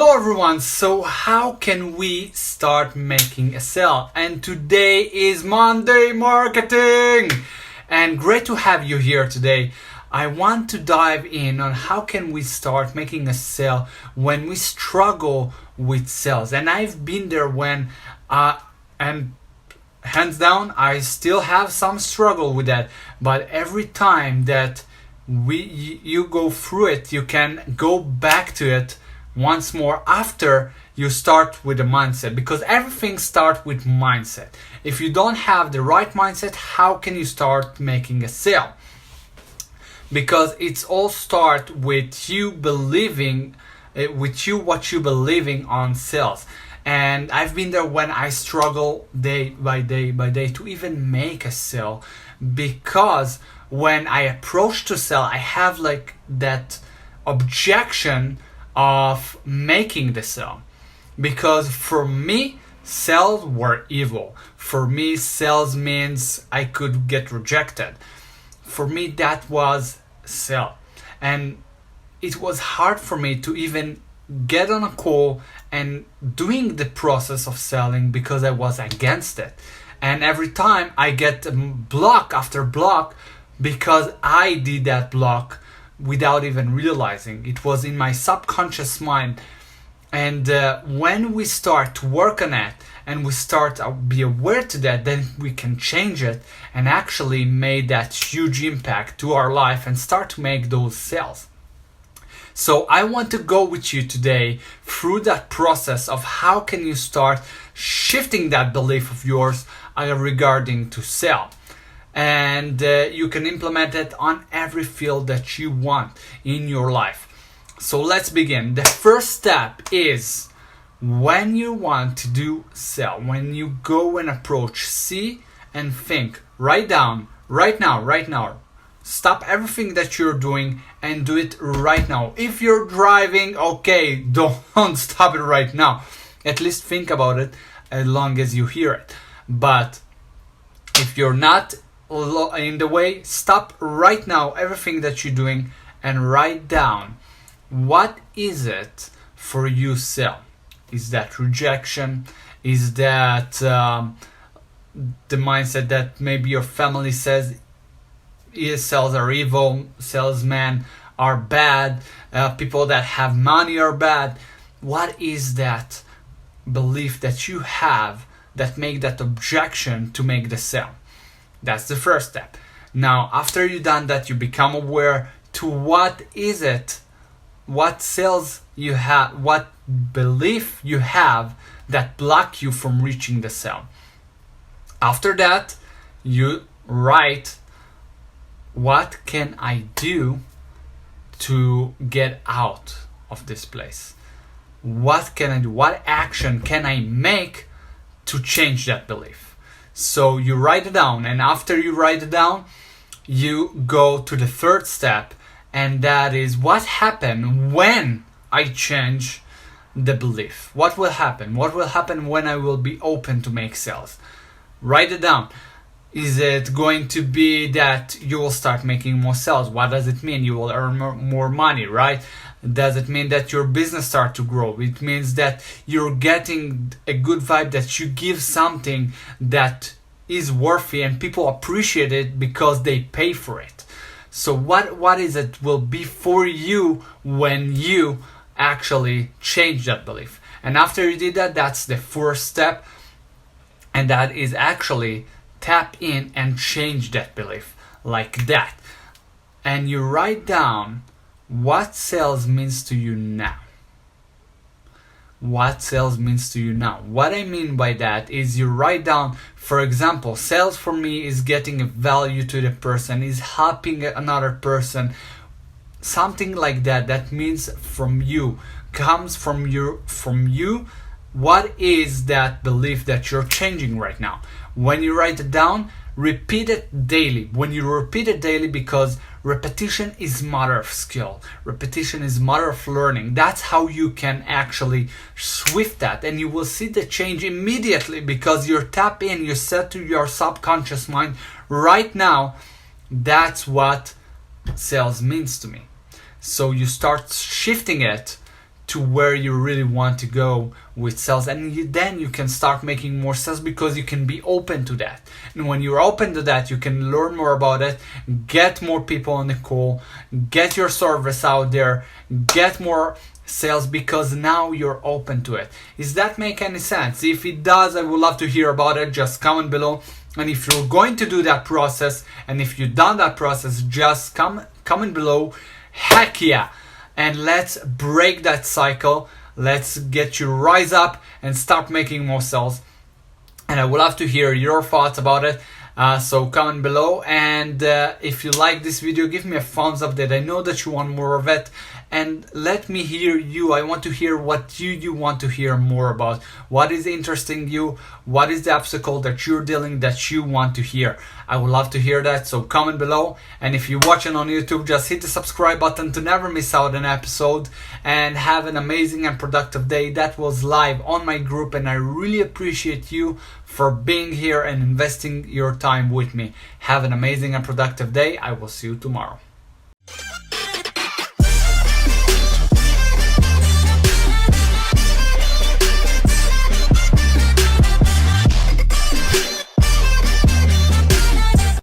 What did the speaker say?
Hello everyone, so how can we start making a sale? And today is Monday Marketing! And great to have you here today. I want to dive in on how can we start making a sale when we struggle with sales. And I've been there when, and hands down, I still have some struggle with that. But every time that you go through it, you can go back to it once more after you start with the mindset, because everything starts with mindset. If you don't have the right mindset, how can you start making a sale? Because it's all start with you believing what you believing on sales. And I've been there when I struggle day by day to even make a sale, because when I approach to sell, I have like that objection of making the sale, because for me sales were evil. For me sales means I could get rejected. For me that was sell, and it was hard for me to even get on a call and doing the process of selling because I was against it. And every time I get block after block because I did that block without even realizing. It was in my subconscious mind. And when we start to work on it and we start to be aware to that, then we can change it and actually make that huge impact to our life and start to make those sales. So I want to go with you today through that process of how can you start shifting that belief of yours regarding to sell. And you can implement it on every field that you want in your life. So let's begin. The first step is, when you want to do sell, when you go and approach, see and think, write down right now. Stop everything that you're doing and do it right now. If you're driving, okay, don't stop it right now. At least think about it as long as you hear it. But if you're not in the way, stop right now everything that you're doing and write down, what is it for you sell? Is that rejection? Is that the mindset that maybe your family says sales are evil, salesmen are bad, people that have money are bad? What is that belief that you have that make that objection to make the sale? That's the first step. Now, after you've done that, you become aware to what is it, what sales you have, what belief you have that block you from reaching the sale. After that, you write, what can I do to get out of this place? What can I do? What action can I make to change that belief? So you write it down, and after you write it down, you go to the third step, and that is, what happened when I change the belief? What will happen? What will happen when I will be open to make sales? Write it down. Is it going to be that you will start making more sales? What does it mean? You will earn more money, right? Does it mean that your business start to grow? It means that you're getting a good vibe, that you give something that is worthy and people appreciate it because they pay for it. So what is it will be for you when you actually change that belief? And after you did that, that's the first step, and that is actually tap in and change that belief like that. And you write down what sales means to you now. What sales means to you now. What I mean by that is, you write down, for example, sales for me is getting a value to the person, is helping another person, something like that. That means from you, comes from you. What is that belief that you're changing right now? When you write it down, repeat it daily. When you repeat it daily, because repetition is mother of skill. Repetition is mother of learning. That's how you can actually swift that, and you will see the change immediately, because you're tap in, you said to your subconscious mind, right now, that's what sales means to me. So you start shifting it to where you really want to go with sales, and then you can start making more sales because you can be open to that. And when you're open to that, you can learn more about it, get more people on the call, get your service out there, get more sales because now you're open to it. Does that make any sense? If it does, I would love to hear about it. Just comment below. And if you're going to do that process, and if you've done that process, just comment below. Heck yeah! And let's break that cycle. Let's get you rise up and start making more sales. And I would love to hear your thoughts about it. So comment below, and if you like this video, give me a thumbs up that I know that you want more of it, and let me hear you. I want to hear what you want to hear more about. What is interesting you? What is the obstacle that you're dealing that you want to hear? I would love to hear that, so comment below. And if you're watching on YouTube, just hit the subscribe button to never miss out an episode, and have an amazing and productive day. That was live on my group, and I really appreciate you for being here and investing your time with me. Have an amazing and productive day. I will see you tomorrow.